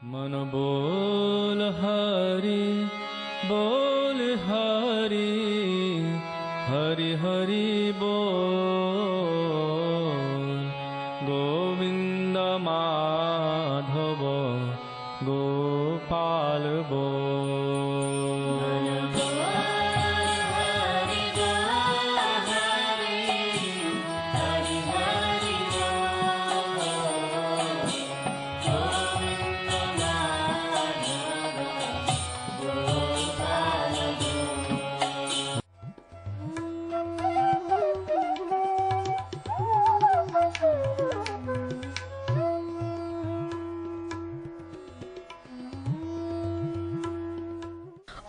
मन बोल हरि हरि हरि बोल। गोविंद माधव गोपाल बोल।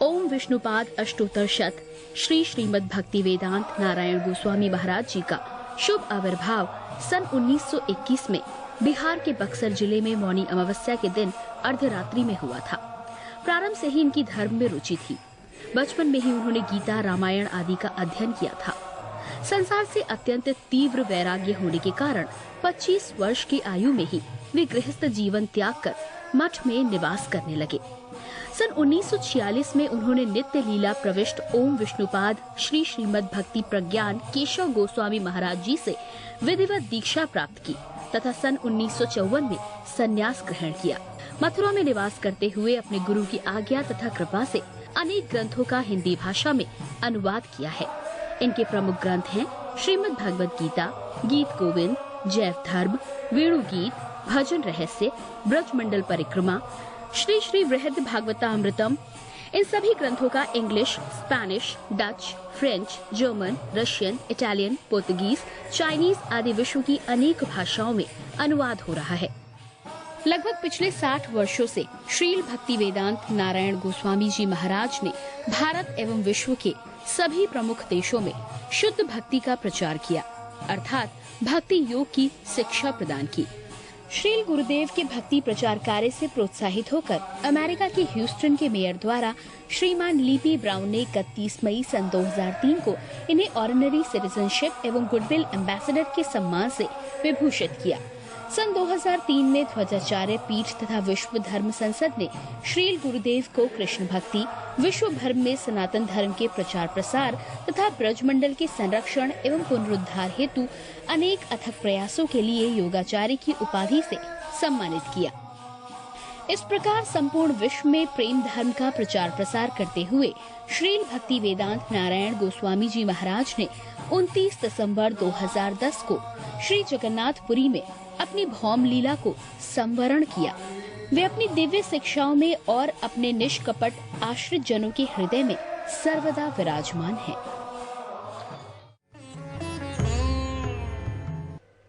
ओम विष्णुपाद अष्टोत्तर शत श्री श्रीमद् भक्ति वेदांत नारायण गोस्वामी महाराज जी का शुभ आविर्भाव सन 1921 में बिहार के बक्सर जिले में मौनी अमावस्या के दिन अर्धरात्रि में हुआ था। प्रारंभ से ही इनकी धर्म में रुचि थी। बचपन में ही उन्होंने गीता, रामायण आदि का अध्ययन किया था। संसार से अत्यंत तीव्र वैराग्य होने के कारण 25 वर्ष की आयु में ही वे गृहस्थ जीवन त्याग कर मठ में निवास करने लगे। सन 1946 में उन्होंने नित्य लीला प्रविष्ट ओम विष्णुपाद श्री श्रीमद् भक्ति प्रज्ञान केशव गोस्वामी महाराज जी से विधिवत दीक्षा प्राप्त की तथा सन 1954 में संन्यास ग्रहण किया। मथुरा में निवास करते हुए अपने गुरु की आज्ञा तथा कृपा से अनेक ग्रंथों का हिंदी भाषा में अनुवाद किया है। इनके प्रमुख ग्रंथ हैं श्रीमद् भगवद गीता, गीत गोविंद, जैव धर्म, वेणु गीत, भजन रहस्य, ब्रजमंडल परिक्रमा, श्री श्री वृहद भागवतामृतम। इन सभी ग्रंथों का English, Spanish, Dutch, French, German, Russian, Italian, Portuguese, Chinese आदि विश्व की अनेक भाषाओं में अनुवाद हो रहा है। लगभग पिछले 60 वर्षों से श्रील भक्ति वेदांत नारायण गोस्वामी जी महाराज ने भारत एवं विश्व के सभी प्रमुख देशों में शुद्ध भक्ति का प्रचार किया, अर्थात भक्ति योग की शिक्षा प्रदान की। श्रील गुरुदेव के भक्ति प्रचार कार्य से प्रोत्साहित होकर अमेरिका के ह्यूस्टन के मेयर द्वारा श्रीमान लीपी ब्राउन ने 31 मई सन 2003 को इन्हें ऑर्डिनरी सिटीजनशिप एवं गुडविल एम्बेसडर के सम्मान से विभूषित किया। सन 2003 में ध्वजाचार्य पीठ तथा विश्व धर्म संसद ने श्रील गुरुदेव को कृष्ण भक्ति, विश्व भर में सनातन धर्म के प्रचार प्रसार तथा ब्रजमंडल के संरक्षण एवं पुनरुद्धार हेतु अनेक अथक प्रयासों के लिए योगाचार्य की उपाधि से सम्मानित किया। इस प्रकार संपूर्ण विश्व में प्रेम धर्म का प्रचार प्रसार करते हुए श्रील भक्ति वेदांत नारायण गोस्वामी जी महाराज ने 29 दिसंबर 2010 को श्री जगन्नाथपुरी में अपनी भौम लीला को संवरण किया। वे अपनी दिव्य शिक्षाओं में और अपने निष्कपट आश्रित जनों के हृदय में सर्वदा विराजमान हैं।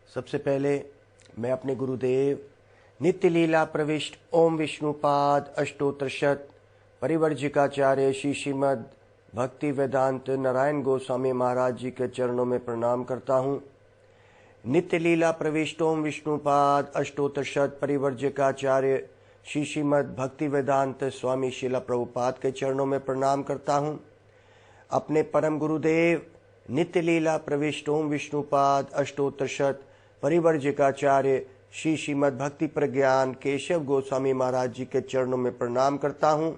सबसे पहले मैं अपने गुरुदेव नित्य लीला प्रविष्ट ओम विष्णुपाद अष्टोत्तर शत परिवर्जिकाचार्य श्री श्रीमद् भक्ति वेदांत नारायण गोस्वामी महाराज जी के चरणों में प्रणाम करता हूँ। नित्य लीला प्रविष्ट ओम विष्णुपाद अष्टोत्तर शत परिवर्जिकाचार्य श्री श्रीमद् भक्ति वेदांत स्वामी शीला प्रभुपाद के चरणों में प्रणाम करता हूँ। अपने परम गुरुदेव नित्य लीला प्रविष्ट ओम विष्णुपाद अष्टोत्तर शत परिवर्जिकाचार्य श्री श्रीमद् भक्ति प्रज्ञान केशव गोस्वामी महाराज जी के चरणों में प्रणाम करता हूँ।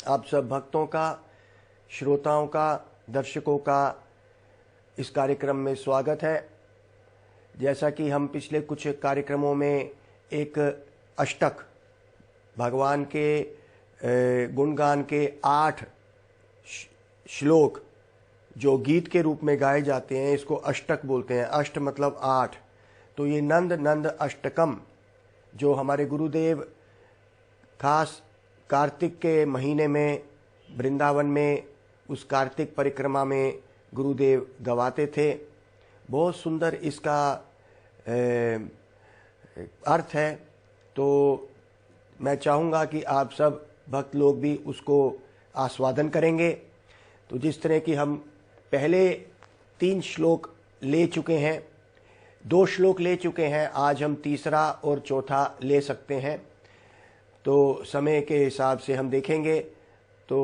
आप सब भक्तों का, श्रोताओं का, दर्शकों का इस कार्यक्रम में स्वागत है। जैसा कि हम पिछले कुछ कार्यक्रमों में एक अष्टक भगवान के गुणगान के 8 श्लोक जो गीत के रूप में गाए जाते हैं, इसको अष्टक बोलते हैं। अष्ट मतलब 8। तो ये नंद अष्टकम जो हमारे गुरुदेव खास कार्तिक के महीने में वृंदावन में उस कार्तिक परिक्रमा में गुरुदेव गवाते थे, बहुत सुंदर इसका अर्थ है। तो मैं चाहूँगा कि आप सब भक्त लोग भी उसको आस्वादन करेंगे। तो जिस तरह कि हम पहले 3 श्लोक ले चुके हैं, 2 श्लोक ले चुके हैं, आज हम तीसरा और चौथा ले सकते हैं। तो समय के हिसाब से हम देखेंगे। तो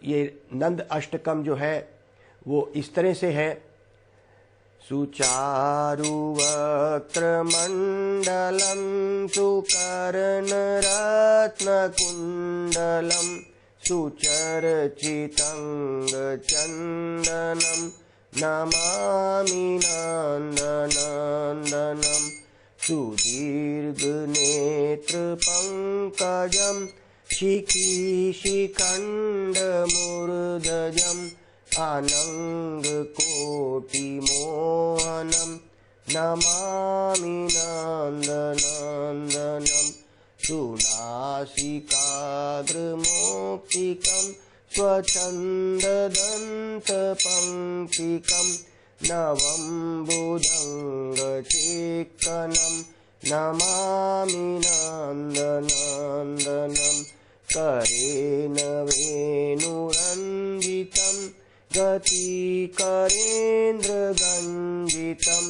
ये नंद अष्टकम जो है वो इस तरह से है। सुचारु वक्त्रमण्डलं सुकर्णरत्नराजितं रत्नकुण्डलं सुचर्चितङ्गचन्दनं नमामि नन्दनन्दनं सुदीर्घनेत्रपङ्कजं शिखिशिखण्डमूर्धजम् अनङ्गकोटिमोहनं नमामि नन्दनन्दनं सुनासिकाग्रमौक्तिकं स्वच्छन्ददन्तपङ्क्तिकं नवम्बुधङ्गचेक्कनं नमामि नन्दनन्दनं करेण वेणुरञ्जितं गतिकरेन्द्रगञ्जितं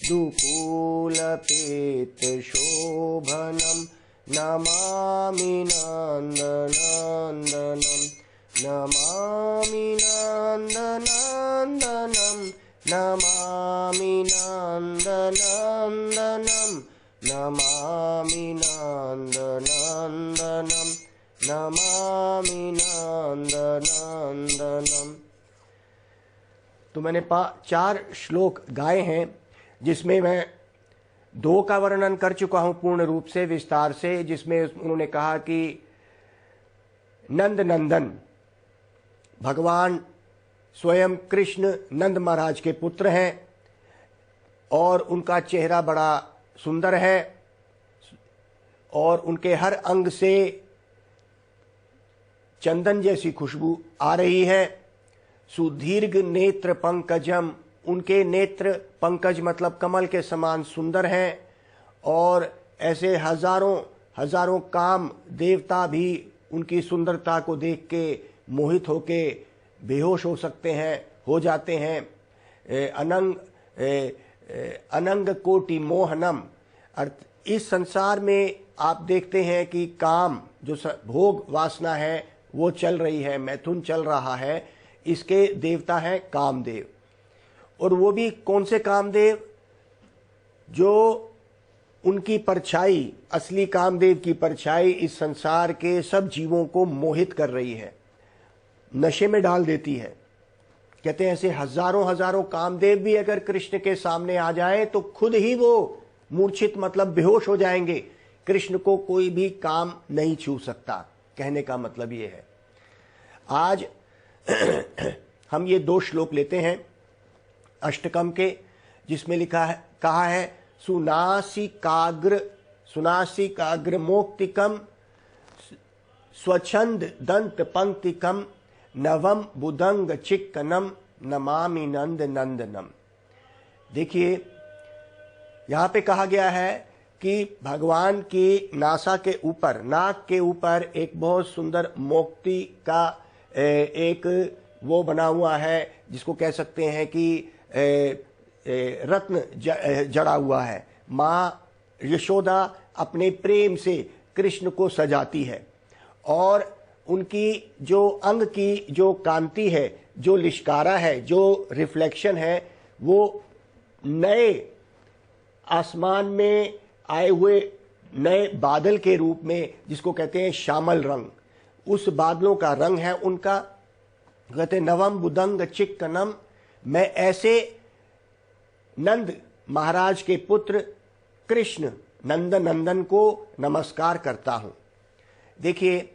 दुकूलपेतशोभनं नमामि नन्दनन्दनं नमामि नन्दनन्दनं नमामि नन्दनन्दनं नमामि नन्दनन्दनं नमामि नन्दनन्दनं। तो मैंने 4 श्लोक गाए हैं, जिसमें मैं 2 का वर्णन कर चुका हूं पूर्ण रूप से, विस्तार से, जिसमें उन्होंने कहा कि नंद नंदन भगवान स्वयं कृष्ण नंद महाराज के पुत्र हैं और उनका चेहरा बड़ा सुंदर है और उनके हर अंग से चंदन जैसी खुशबू आ रही है। सुदीर्घ नेत्र पंकजम, उनके नेत्र पंकज मतलब कमल के समान सुंदर हैं और ऐसे हजारों हजारों काम देवता भी उनकी सुंदरता को देख के मोहित होके बेहोश हो सकते हैं, हो जाते हैं। अनंग कोटि मोहनम, अर्थ इस संसार में आप देखते हैं कि काम जो भोग वासना है वो चल रही है, मैथुन चल रहा है, इसके देवता हैं कामदेव। और वो भी कौन से कामदेव? जो उनकी परछाई, असली कामदेव की परछाई इस संसार के सब जीवों को मोहित कर रही है, नशे में डाल देती है। कहते हैं ऐसे हजारों हजारों कामदेव भी अगर कृष्ण के सामने आ जाए तो खुद ही वो मूर्छित मतलब बेहोश हो जाएंगे। कृष्ण को कोई भी काम नहीं छू सकता, कहने का मतलब ये है। आज हम ये 2 श्लोक लेते हैं अष्टकम के, जिसमें लिखा है, कहा है सुनासिकाग्र मोक्तिकम स्वच्छंद दंत पंक्तिकम नवम बुदंग चिक्कनम नमामि नंद नंदनम। देखिए यहाँ पे कहा गया है कि भगवान की नासा के ऊपर, नाक के ऊपर एक बहुत सुंदर मोक्ति का एक वो बना हुआ है, जिसको कह सकते हैं कि रत्न जड़ा हुआ है। माँ यशोदा अपने प्रेम से कृष्ण को सजाती है और उनकी जो अंग की जो कांति है, जो लिश्कारा है, जो रिफ्लेक्शन है, वो नए आसमान में आए हुए नए बादल के रूप में, जिसको कहते हैं श्यामल रंग, उस बादलों का रंग है उनका। कहते नवम बुदंग चिक्कनम, मैं ऐसे नंद महाराज के पुत्र कृष्ण नंद नंदन को नमस्कार करता हूं। देखिए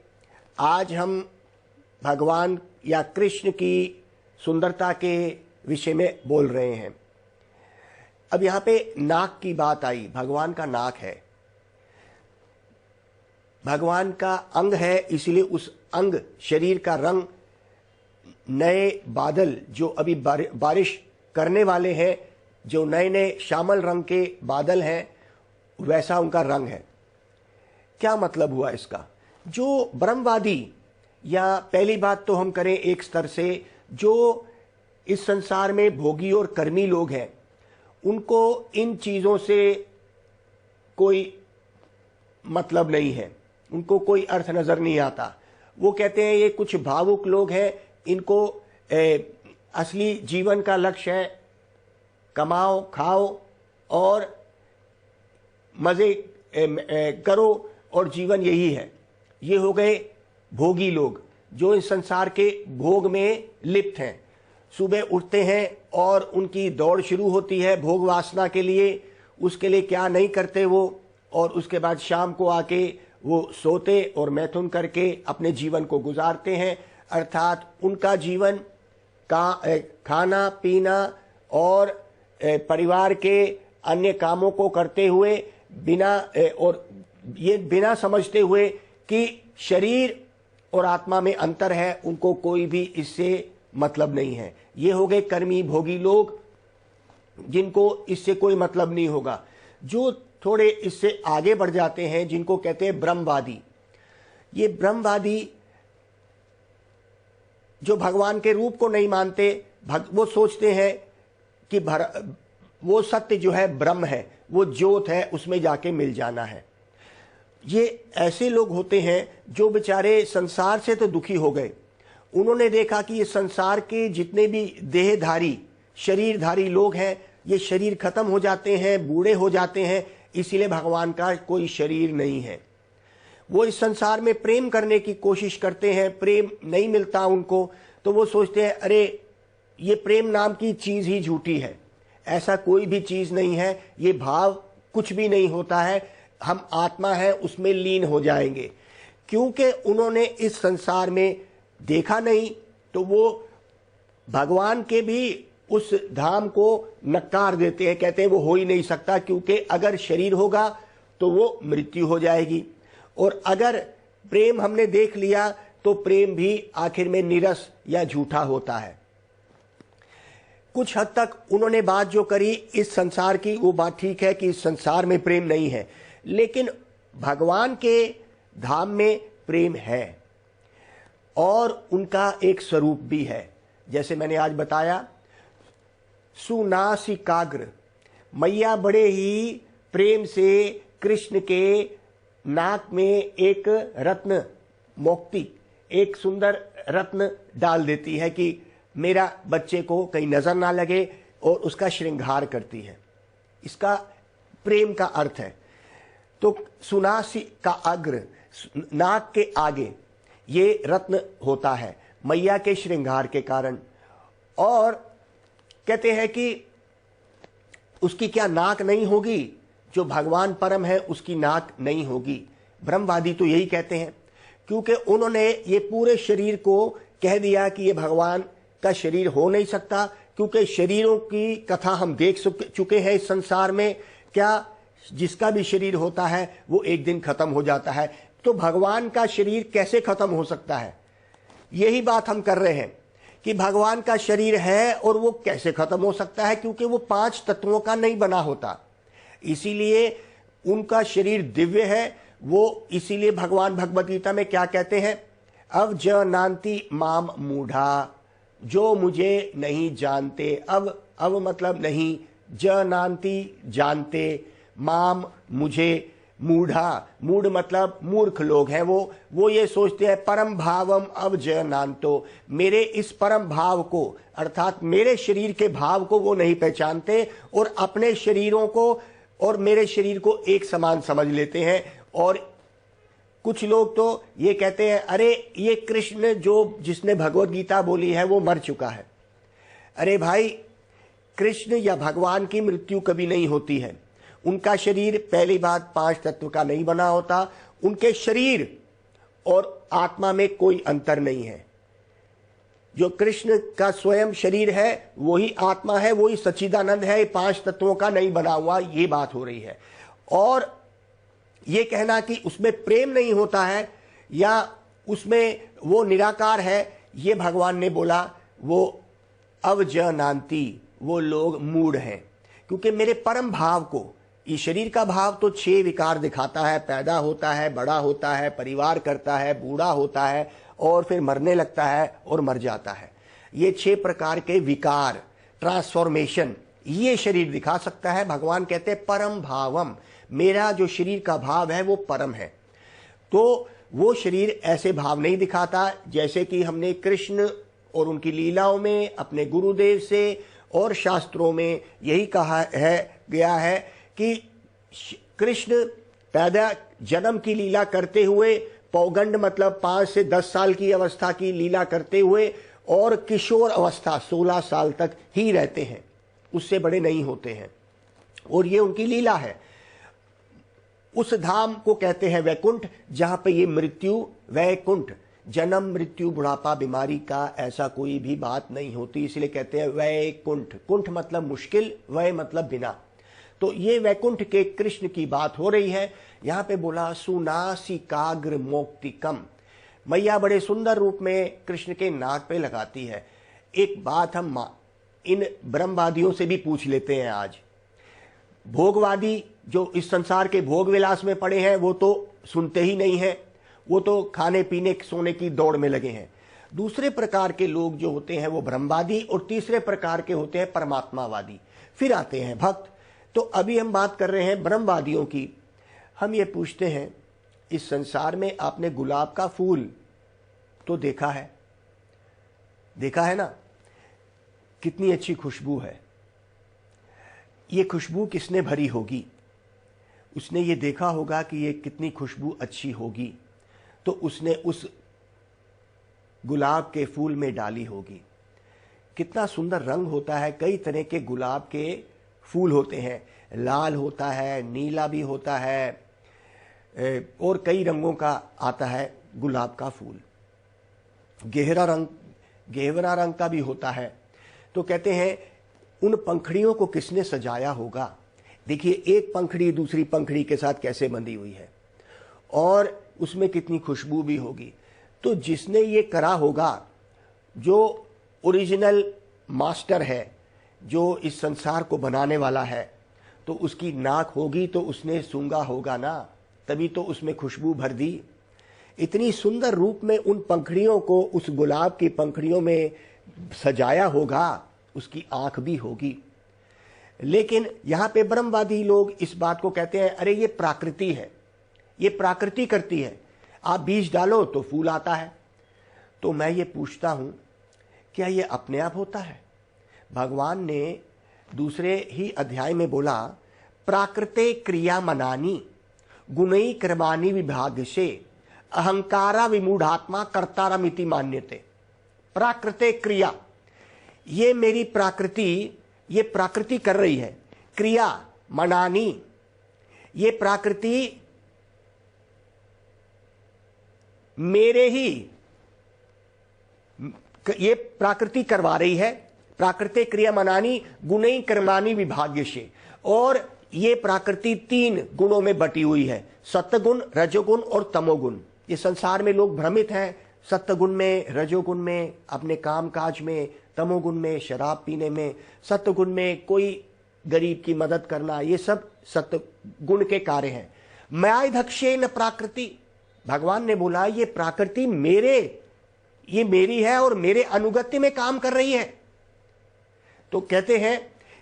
आज हम भगवान या कृष्ण की सुंदरता के विषय में बोल रहे हैं। अब यहाँ पे नाक की बात आई, भगवान का नाक है, भगवान का अंग है, इसलिए उस अंग शरीर का रंग नए बादल जो अभी बारिश करने वाले हैं, जो नए नए श्यामल रंग के बादल हैं, वैसा उनका रंग है। क्या मतलब हुआ इसका? जो ब्रह्मवादी, या पहली बात तो हम करें एक स्तर से, जो इस संसार में भोगी और कर्मी लोग हैं, उनको इन चीजों से कोई मतलब नहीं है, उनको कोई अर्थ नजर नहीं आता। वो कहते हैं ये कुछ भावुक लोग हैं, इनको असली जीवन का लक्ष्य है कमाओ, खाओ और मजे करो और जीवन यही है। ये हो गए भोगी लोग जो इस संसार के भोग में लिप्त हैं। सुबह उठते हैं और उनकी दौड़ शुरू होती है भोग वासना के लिए, उसके लिए क्या नहीं करते वो, और उसके बाद शाम को आके वो सोते और मैथुन करके अपने जीवन को गुजारते हैं। अर्थात उनका जीवन का खाना पीना और परिवार के अन्य कामों को करते हुए बिना समझते हुए कि शरीर और आत्मा में अंतर है, उनको कोई भी इससे मतलब नहीं है। ये हो गए कर्मी भोगी लोग जिनको इससे कोई मतलब नहीं होगा। जो थोड़े इससे आगे बढ़ जाते हैं जिनको कहते हैं ब्रह्मवादी। ये ब्रह्मवादी जो भगवान के रूप को नहीं मानते, वो सोचते हैं कि वो सत्य जो है ब्रह्म है, वो ज्योत है, उसमें जाके मिल जाना है। ये ऐसे लोग होते हैं जो बेचारे संसार से तो दुखी हो गए। उन्होंने देखा कि ये संसार के जितने भी देहधारी शरीरधारी लोग हैं, ये शरीर खत्म हो जाते हैं, बूढ़े हो जाते हैं, इसीलिए भगवान का कोई शरीर नहीं है। वो इस संसार में प्रेम करने की कोशिश करते हैं, प्रेम नहीं मिलता उनको, तो वो सोचते हैं अरे ये प्रेम नाम की चीज ही झूठी है, ऐसा कोई भी चीज नहीं है, ये भाव कुछ भी नहीं होता है, हम आत्मा है उसमें लीन हो जाएंगे। क्योंकि उन्होंने इस संसार में देखा नहीं, तो वो भगवान के भी उस धाम को नकार देते हैं, कहते हैं वो हो ही नहीं सकता, क्योंकि अगर शरीर होगा तो वो मृत्यु हो जाएगी, और अगर प्रेम हमने देख लिया तो प्रेम भी आखिर में निरस या झूठा होता है। कुछ हद तक उन्होंने बात जो करी इस संसार की, वो बात ठीक है कि इस संसार में प्रेम नहीं है, लेकिन भगवान के धाम में प्रेम है और उनका एक स्वरूप भी है। जैसे मैंने आज बताया, सुनासिकाग्र मैया बड़े ही प्रेम से कृष्ण के नाक में एक रत्न मोक्ति, एक सुंदर रत्न डाल देती है कि मेरा बच्चे को कहीं नजर ना लगे, और उसका श्रृंगार करती है। इसका प्रेम का अर्थ है। तो सुनासी का अग्र, नाक के आगे ये रत्न होता है मैया के श्रृंगार के कारण, और कहते हैं कि उसकी क्या नाक नहीं होगी? जो भगवान परम है उसकी नाक नहीं होगी। ब्रह्मवादी तो यही कहते हैं, क्योंकि उन्होंने ये पूरे शरीर को कह दिया कि ये भगवान का शरीर हो नहीं सकता, क्योंकि शरीरों की कथा हम देख चुके हैं इस संसार में। क्या जिसका भी शरीर होता है वो एक दिन खत्म हो जाता है, तो भगवान का शरीर कैसे खत्म हो सकता है? यही बात हम कर रहे हैं कि भगवान का शरीर है और वो कैसे खत्म हो सकता है, क्योंकि वो 5 तत्वों का नहीं बना होता, इसीलिए उनका शरीर दिव्य है। वो इसीलिए भगवान भगवद गीता में क्या कहते हैं? अवजानान्ति माम मूढ़ा, जो मुझे नहीं जानते। अव मतलब नहीं, जानान्ति जानते, माम मुझे, मूढ़ा मूढ़ मतलब मूर्ख लोग हैं। वो ये सोचते हैं परम भावम अवजानान्तो, मेरे इस परम भाव को अर्थात मेरे शरीर के भाव को वो नहीं पहचानते, और अपने शरीरों को और मेरे शरीर को एक समान समझ लेते हैं। और कुछ लोग तो ये कहते हैं अरे ये कृष्ण जिसने भगवद गीता बोली है वो मर चुका है। अरे भाई, कृष्ण या भगवान की मृत्यु कभी नहीं होती है। उनका शरीर पहली बात 5 तत्व का नहीं बना होता, उनके शरीर और आत्मा में कोई अंतर नहीं है। जो कृष्ण का स्वयं शरीर है वही आत्मा है, वही सच्चिदानंद है, 5 तत्वों का नहीं बना हुआ, ये बात हो रही है। और ये कहना कि उसमें प्रेम नहीं होता है या उसमें वो निराकार है, ये भगवान ने बोला वो अवजानान्ति, वो लोग मूढ़ हैं। क्योंकि मेरे परम भाव को, ये शरीर का भाव तो 6 विकार दिखाता है, पैदा होता है, बड़ा होता है, परिवार करता है, बूढ़ा होता है और फिर मरने लगता है और मर जाता है। ये 6 प्रकार के विकार, ट्रांसफॉर्मेशन, ये शरीर दिखा सकता है। भगवान कहते हैं परम भावम, मेरा जो शरीर का भाव है वो परम है। तो वो शरीर ऐसे भाव नहीं दिखाता जैसे कि हमने कृष्ण और उनकी लीलाओं में, अपने गुरुदेव से और शास्त्रों में यही कहा गया है कि कृष्ण पैदा जन्म की लीला करते हुए पौगंड मतलब 5 से 10 साल की अवस्था की लीला करते हुए और किशोर अवस्था 16 साल तक ही रहते हैं, उससे बड़े नहीं होते हैं, और ये उनकी लीला है। उस धाम को कहते हैं वैकुंठ, जहां पे ये मृत्यु, वैकुंठ, जन्म मृत्यु बुढ़ापा बीमारी का ऐसा कोई भी बात नहीं होती, इसलिए कहते हैं वैकुंठ। कुंठ मतलब मुश्किल, वै मतलब बिना। तो ये वैकुंठ के कृष्ण की बात हो रही है। यहां पे बोला सुनासिकाग्र मोक्तिकम, मैया बड़े सुंदर रूप में कृष्ण के नाक पे लगाती है। एक बात हम इन ब्रह्मवादियों से भी पूछ लेते हैं आज। भोगवादी जो इस संसार के भोग विलास में पड़े हैं वो तो सुनते ही नहीं है, वो तो खाने पीने सोने की दौड़ में लगे हैं। दूसरे प्रकार के लोग जो होते हैं वो ब्रह्मवादी, और तीसरे प्रकार के होते हैं परमात्मावादी। फिर आते हैं भक्त। तो अभी हम बात कर रहे हैं ब्रह्मवादियों की। हम ये पूछते हैं, इस संसार में आपने गुलाब का फूल तो देखा है, देखा है ना, कितनी अच्छी खुशबू है। ये खुशबू किसने भरी होगी? उसने ये देखा होगा कि ये कितनी खुशबू अच्छी होगी, तो उसने उस गुलाब के फूल में डाली होगी। कितना सुंदर रंग होता है, कई तरह के गुलाब के फूल होते हैं, लाल होता है, नीला भी होता है, और कई रंगों का आता है गुलाब का फूल। गहरा रंग का भी होता है। तो कहते हैं उन पंखड़ियों को किसने सजाया होगा? देखिए, एक पंखड़ी दूसरी पंखड़ी के साथ कैसे बंधी हुई है, और उसमें कितनी खुशबू भी होगी। तो जिसने ये करा होगा, जो ओरिजिनल मास्टर है, जो इस संसार को बनाने वाला है, तो उसकी नाक होगी तो उसने सूंघा होगा ना, तभी तो उसमें खुशबू भर दी। इतनी सुंदर रूप में उन पंखड़ियों को उस गुलाब की पंखड़ियों में सजाया होगा, उसकी आंख भी होगी। लेकिन यहां पे ब्रह्मवादी लोग इस बात को कहते हैं, अरे ये प्राकृति है, ये प्रकृति करती है, आप बीज डालो तो फूल आता है। तो मैं ये पूछता हूं, क्या ये अपने आप होता है? भगवान ने दूसरे ही अध्याय में बोला, प्राकृते क्रिया मनानी गुणई कर्माणि विभाग से अहंकारा विमूढ़ात्मा कर्तारमिति मान्यते। प्राकृते क्रिया, ये मेरी प्रकृति, ये प्रकृति कर रही है। क्रिया मनानी, ये प्रकृति मेरे ही, ये प्रकृति करवा रही है। प्राकृते क्रिया मनानी गुणई कर्माणि विभाग्य से, और ये प्रकृति 3 गुणों में बटी हुई है, सत्वगुण, रजोगुण और तमोगुण। ये संसार में लोग भ्रमित हैं, सत्वगुण में, रजोगुण में अपने काम काज में, तमोगुण में शराब पीने में, सत्वगुण में कोई गरीब की मदद करना, ये सब सत्वगुण के कार्य हैं। मयाधक्षेन प्रकृति, भगवान ने बोला ये प्रकृति ये मेरी है और मेरे अनुगत्य में काम कर रही है। तो कहते हैं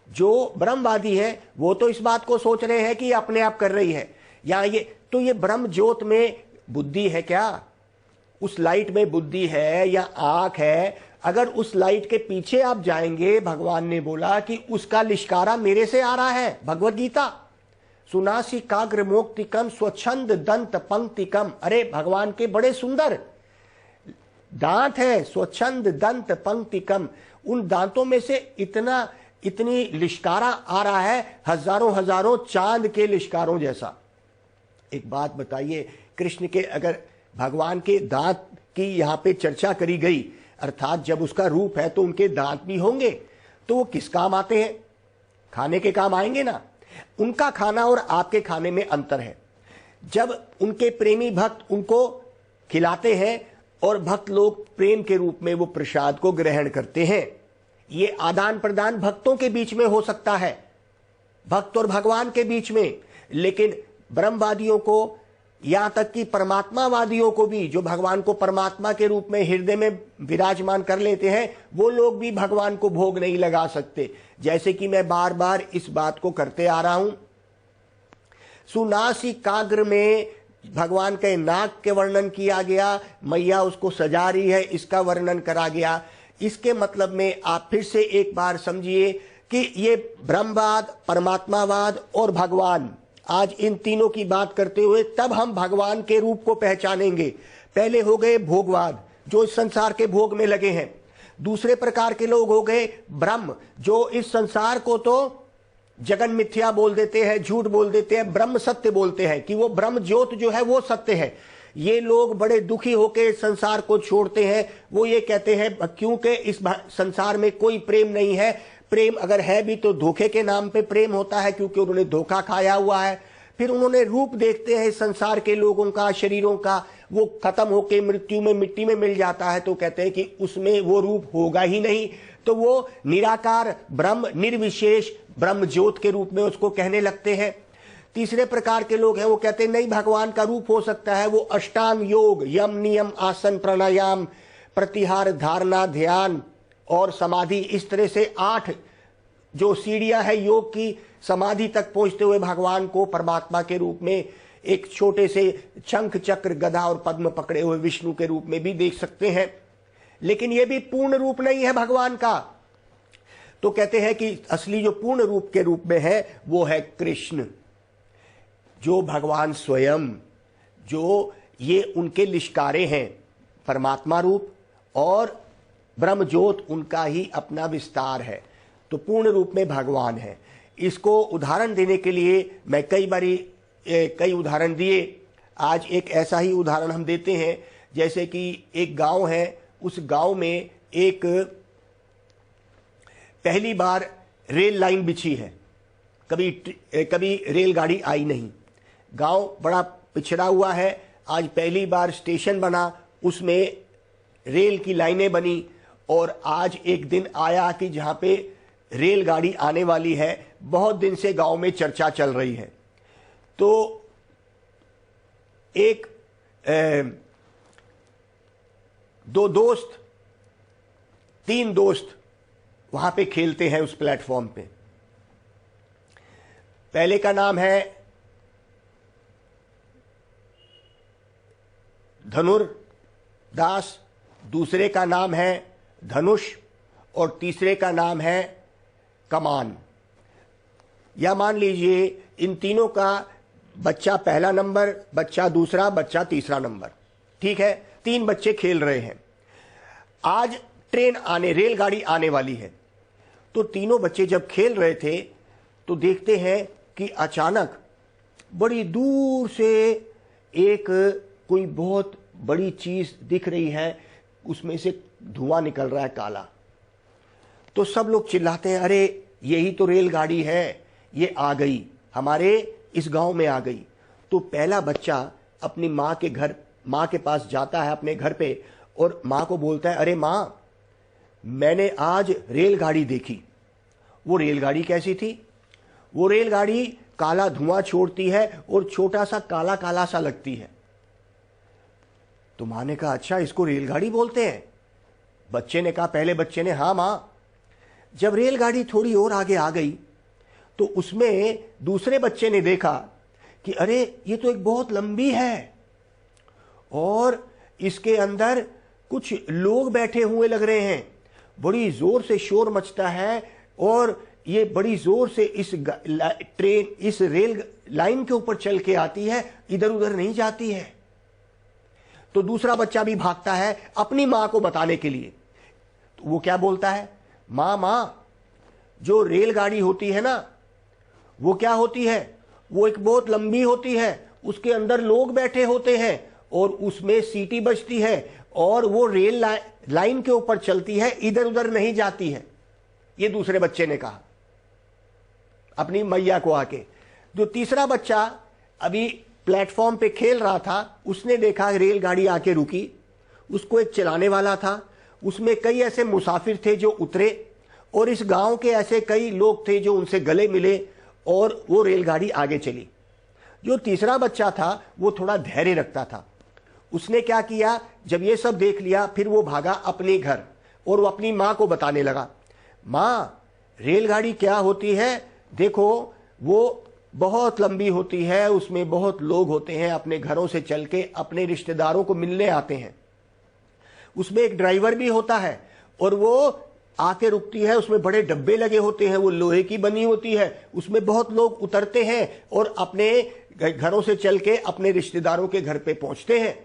जो ब्रह्मवादी है वो तो इस बात को सोच रहे हैं कि अपने आप कर रही है, या ये ब्रह्म ज्योत में बुद्धि है क्या? उस लाइट में बुद्धि है या आंख है? अगर उस लाइट के पीछे आप जाएंगे, भगवान ने बोला कि उसका लिश्कारा मेरे से आ रहा है। भगवत गीता, सुनासी काग्र मोक्तिकम स्वच्छंद दंत पंक्तिकम। अरे भगवान के बड़े सुंदर दांत है, स्वच्छंद दंत पंक्तिकम। उन दांतों में से इतनी लिश्कारा आ रहा है, हजारों चांद के लिश्कारों जैसा। एक बात बताइए, कृष्ण के अगर भगवान के दांत की यहां पे चर्चा करी गई, अर्थात जब उसका रूप है तो उनके दांत भी होंगे, तो वो किस काम आते हैं? खाने के काम आएंगे ना। उनका खाना और आपके खाने में अंतर है। जब उनके प्रेमी भक्त उनको खिलाते हैं और भक्त लोग प्रेम के रूप में वो प्रसाद को ग्रहण करते हैं, ये आदान प्रदान भक्तों के बीच में हो सकता है, भक्त और भगवान के बीच में। लेकिन ब्रह्मवादियों को, यहां तक कि परमात्मावादियों को भी, जो भगवान को परमात्मा के रूप में हृदय में विराजमान कर लेते हैं, वो लोग भी भगवान को भोग नहीं लगा सकते। जैसे कि मैं बार बार इस बात को करते आ रहा हूं। सुनासी काग्र में भगवान के नाक के वर्णन किया गया, मैया उसको सजा रही है, इसका वर्णन करा गया। इसके मतलब में आप फिर से एक बार समझिए कि ये ब्रह्मवाद, परमात्मावाद और भगवान आज इन तीनों की बात करते हुए तब हम भगवान के रूप को पहचानेंगे। पहले हो गए भोगवाद, जो इस संसार के भोग में लगे हैं। दूसरे प्रकार के लोग हो गए ब्रह्म, जो इस संसार को तो जगन मिथ्या बोल देते हैं, झूठ बोल देते हैं, ब्रह्म सत्य बोलते हैं कि वो ब्रह्म ज्योत जो है वो सत्य है। ये लोग बड़े दुखी होकर संसार को छोड़ते हैं। वो ये कहते हैं क्योंकि इस संसार में कोई प्रेम नहीं है, प्रेम अगर है भी तो धोखे के नाम पे प्रेम होता है, क्योंकि उन्होंने धोखा खाया हुआ है। फिर उन्होंने रूप देखते हैं संसार के लोगों का, शरीरों का, वो खत्म होके मृत्यु में मिट्टी में मिल जाता है, तो कहते हैं कि उसमें वो रूप होगा ही नहीं, तो वो निराकार ब्रह्म, निर्विशेष ब्रह्म ज्योत के रूप में उसको कहने लगते हैं। तीसरे प्रकार के लोग हैं, वो कहते हैं नहीं, भगवान का रूप हो सकता है वो अष्टांग योग, यम नियम आसन प्राणायाम प्रतिहार धारणा ध्यान और समाधि, इस तरह से 8 जो सीढ़ियां हैं योग की, समाधि तक पहुंचते हुए भगवान को परमात्मा के रूप में एक छोटे से शंख चक्र गदा और पद्म पकड़े हुए विष्णु के रूप में भी देख सकते हैं। लेकिन यह भी पूर्ण रूप नहीं है भगवान का। तो कहते हैं कि असली जो पूर्ण रूप के रूप में है वो है कृष्ण, जो भगवान स्वयं, जो ये उनके लिश्कारे हैं, परमात्मा रूप और ब्रह्म ज्योत उनका ही अपना विस्तार है, तो पूर्ण रूप में भगवान है। इसको उदाहरण देने के लिए मैं कई उदाहरण दिए। आज एक ऐसा ही उदाहरण हम देते हैं, जैसे कि एक गांव है, उस गांव में एक पहली बार रेल लाइन बिछी है, कभी रेलगाड़ी आई नहीं। गांव बड़ा पिछड़ा हुआ है, आज पहली बार स्टेशन बना, उसमें रेल की लाइनें बनी और आज एक दिन आया कि जहां पे रेलगाड़ी आने वाली है। बहुत दिन से गांव में चर्चा चल रही है। तो एक 2 दोस्त 3 दोस्त वहां पे खेलते हैं उस प्लेटफॉर्म पे। पहले का नाम है धनुर्दास, दूसरे का नाम है धनुष और तीसरे का नाम है कमान। या मान लीजिए इन तीनों का बच्चा पहला नंबर, बच्चा दूसरा, बच्चा तीसरा नंबर, ठीक है। 3 बच्चे खेल रहे हैं। आज रेलगाड़ी आने वाली है। तो तीनों बच्चे जब खेल रहे थे तो देखते हैं कि अचानक बड़ी दूर से एक कोई बहुत बड़ी चीज दिख रही है, उसमें से धुआं निकल रहा है काला। तो सब लोग चिल्लाते हैं, अरे यही तो रेलगाड़ी है, ये आ गई, हमारे इस गांव में आ गई। तो पहला बच्चा अपनी माँ के पास जाता है अपने घर पे और माँ को बोलता है, अरे माँ, मैंने आज रेलगाड़ी देखी। वो रेलगाड़ी कैसी थी? वो रेलगाड़ी काला धुआं छोड़ती है और छोटा सा काला काला सा लगती है। तो माँ ने कहा, अच्छा इसको रेलगाड़ी बोलते हैं? बच्चे ने कहा, पहले बच्चे ने, हाँ माँ। जब रेलगाड़ी थोड़ी और आगे आ गई तो उसमें दूसरे बच्चे ने देखा कि अरे ये तो एक बहुत लंबी है और इसके अंदर कुछ लोग बैठे हुए लग रहे हैं, बड़ी जोर से शोर मचता है और ये बड़ी जोर से इस रेल लाइन के ऊपर चल के आती है, इधर उधर नहीं जाती है। तो दूसरा बच्चा भी भागता है अपनी मां को बताने के लिए। तो वो क्या बोलता है, मां, जो रेलगाड़ी होती है ना, वो क्या होती है? वो एक बहुत लंबी होती है, उसके अंदर लोग बैठे होते हैं और उसमें सीटी बजती है और वो रेल लाइन के ऊपर चलती है, इधर उधर नहीं जाती है। ये दूसरे बच्चे ने कहा अपनी मैया को आके। जो तीसरा बच्चा अभी प्लेटफॉर्म पे खेल रहा था, उसने देखा रेलगाड़ी आके रुकी, उसको एक चलाने वाला था, उसमें कई ऐसे मुसाफिर थे जो उतरे और इस गांव के ऐसे कई लोग थे जो उनसे गले मिले और वो रेलगाड़ी आगे चली। जो तीसरा बच्चा था वो थोड़ा धैर्य रखता था। उसने क्या किया, जब ये सब देख लिया फिर वो भागा अपने घर और वो अपनी माँ को बताने लगा, माँ रेलगाड़ी क्या होती है, देखो वो बहुत लंबी होती है, उसमें बहुत लोग होते हैं, अपने घरों से चल के अपने रिश्तेदारों को मिलने आते हैं। उसमें एक ड्राइवर भी होता है और वो आके रुकती है, उसमें बड़े डब्बे लगे होते हैं, वो लोहे की बनी होती है, उसमें बहुत लोग उतरते हैं और अपने घरों से चल के अपने रिश्तेदारों के घर पे पहुंचते हैं।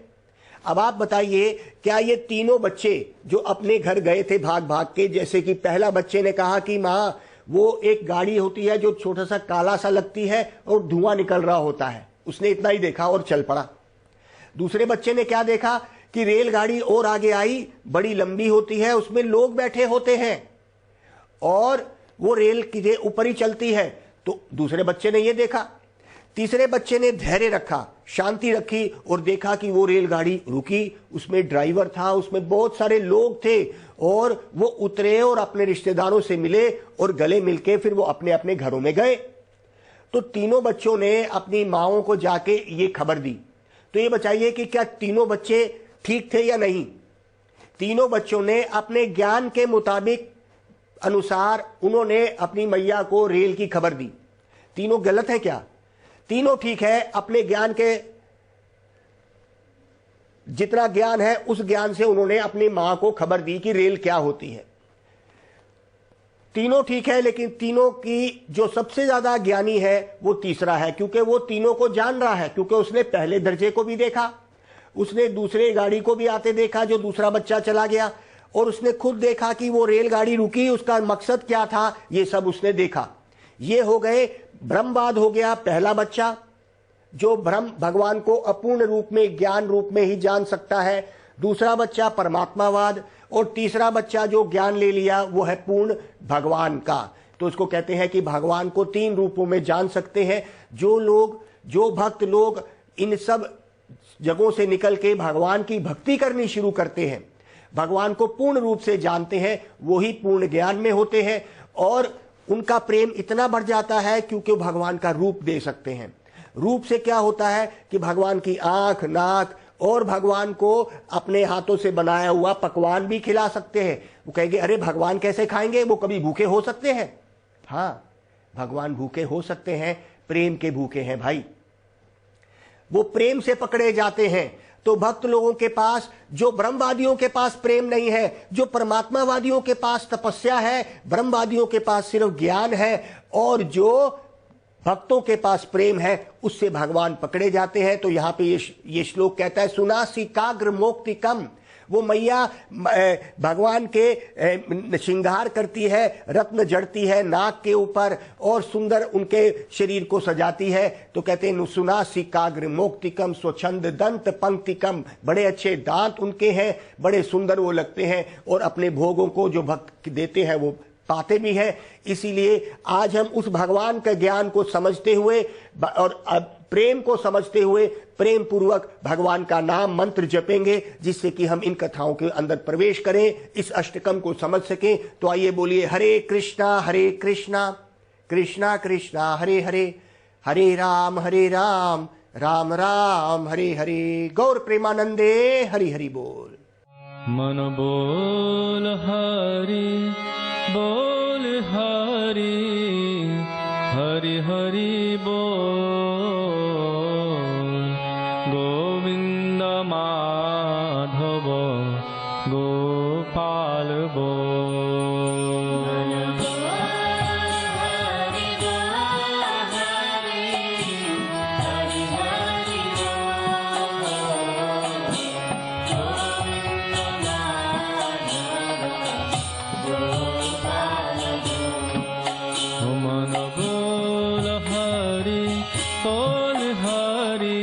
अब आप बताइए, क्या ये तीनों बच्चे जो अपने घर गए थे भाग भाग के, जैसे कि पहला बच्चे ने कहा कि माँ वो एक गाड़ी होती है जो छोटा सा काला सा लगती है और धुआं निकल रहा होता है, उसने इतना ही देखा और चल पड़ा। दूसरे बच्चे ने क्या देखा कि रेलगाड़ी और आगे आई, बड़ी लंबी होती है, उसमें लोग बैठे होते हैं और वो रेल के ऊपर ही चलती है, तो दूसरे बच्चे ने ये देखा। तीसरे बच्चे ने धैर्य रखा, शांति रखी और देखा कि वो रेलगाड़ी रुकी, उसमें ड्राइवर था, उसमें बहुत सारे लोग थे और वो उतरे और अपने रिश्तेदारों से मिले और गले मिलके फिर वो अपने अपने घरों में गए। तो तीनों बच्चों ने अपनी माओं को जाके ये खबर दी। तो ये बताइए कि क्या तीनों बच्चे ठीक थे या नहीं? तीनों बच्चों ने अपने ज्ञान के मुताबिक अनुसार उन्होंने अपनी मैया को रेल की खबर दी। तीनों गलत है क्या? तीनों ठीक है, अपने ज्ञान के जितना ज्ञान है उस ज्ञान से उन्होंने अपनी मां को खबर दी कि रेल क्या होती है। तीनों ठीक है, लेकिन तीनों की जो सबसे ज्यादा ज्ञानी है वो तीसरा है, क्योंकि वो तीनों को जान रहा है, क्योंकि उसने पहले दर्जे को भी देखा, उसने दूसरे गाड़ी को भी आते देखा जो दूसरा बच्चा चला गया, और उसने खुद देखा कि वो रेलगाड़ी रुकी, उसका मकसद क्या था, ये सब उसने देखा। ये हो गए ब्रह्मवाद हो गया पहला बच्चा, जो ब्रह्म भगवान को अपूर्ण रूप में ज्ञान रूप में ही जान सकता है। दूसरा बच्चा परमात्मावाद, और तीसरा बच्चा जो ज्ञान ले लिया वो है पूर्ण भगवान का। तो उसको कहते हैं कि भगवान को तीन रूपों में जान सकते हैं। जो भक्त लोग इन सब जगहों से निकल के भगवान की भक्ति करनी शुरू करते हैं, भगवान को पूर्ण रूप से जानते हैं, वो ही पूर्ण ज्ञान में होते हैं और उनका प्रेम इतना बढ़ जाता है क्योंकि भगवान का रूप दे सकते हैं। रूप से क्या होता है कि भगवान की आंख, नाक और भगवान को अपने हाथों से बनाया हुआ पकवान भी खिला सकते हैं। वो कहेंगे अरे भगवान कैसे खाएंगे, वो कभी भूखे हो सकते हैं? हाँ, भगवान भूखे हो सकते हैं, प्रेम के भूखे हैं भाई, वो प्रेम से पकड़े जाते हैं। तो भक्त लोगों के पास, जो ब्रह्मवादियों के पास प्रेम नहीं है, जो परमात्मावादियों के पास तपस्या है, ब्रह्मवादियों के पास सिर्फ ज्ञान है, और जो भक्तों के पास प्रेम है, उससे भगवान पकड़े जाते हैं। तो यहाँ पे ये श्लोक कहता है सुनासी काग्र मोक्ति कम। वो मैया भगवान के श्रृंगार करती है, रत्न जड़ती है नाक के ऊपर और सुंदर उनके शरीर को सजाती है। तो कहते हैं सुनासी काग्र मोक्तिकम स्वच्छंद दंत पंक्तिकम। बड़े अच्छे दांत उनके हैं, बड़े सुंदर वो लगते हैं और अपने भोगों को जो भक्त देते हैं वो पाते भी हैं। इसीलिए आज हम उस भगवान के ज्ञान को समझते हुए और प्रेम को समझते हुए प्रेम पूर्वक भगवान का नाम मंत्र जपेंगे, जिससे कि हम इन कथाओं के अंदर प्रवेश करें, इस अष्टकम को समझ सकें। तो आइए बोलिए हरे कृष्णा कृष्णा कृष्णा हरे हरे, हरे राम राम राम हरे हरे। गौर प्रेमानंदे हरि हरि बोल। मन बोल हरि बोल हरि, हरि हरि बोल। गोविंद माधव गोपाल बोल। मन बोल हरि बोल हरि,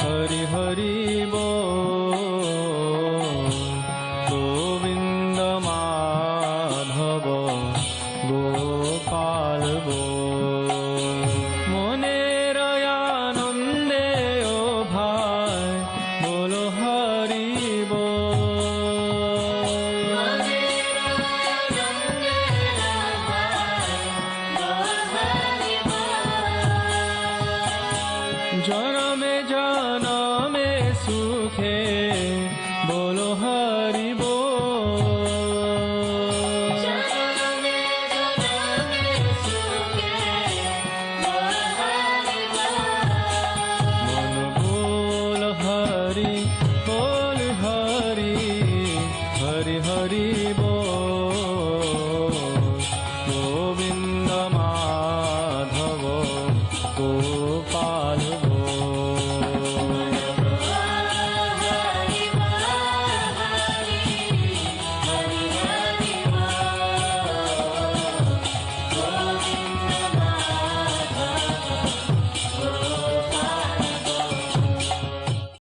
हरि हरि बोल। गोविंद माधव गोपाल बोल। मनेर आनंदे ओ भाई बोलो हरि बोल। जनमे जनमे सुखे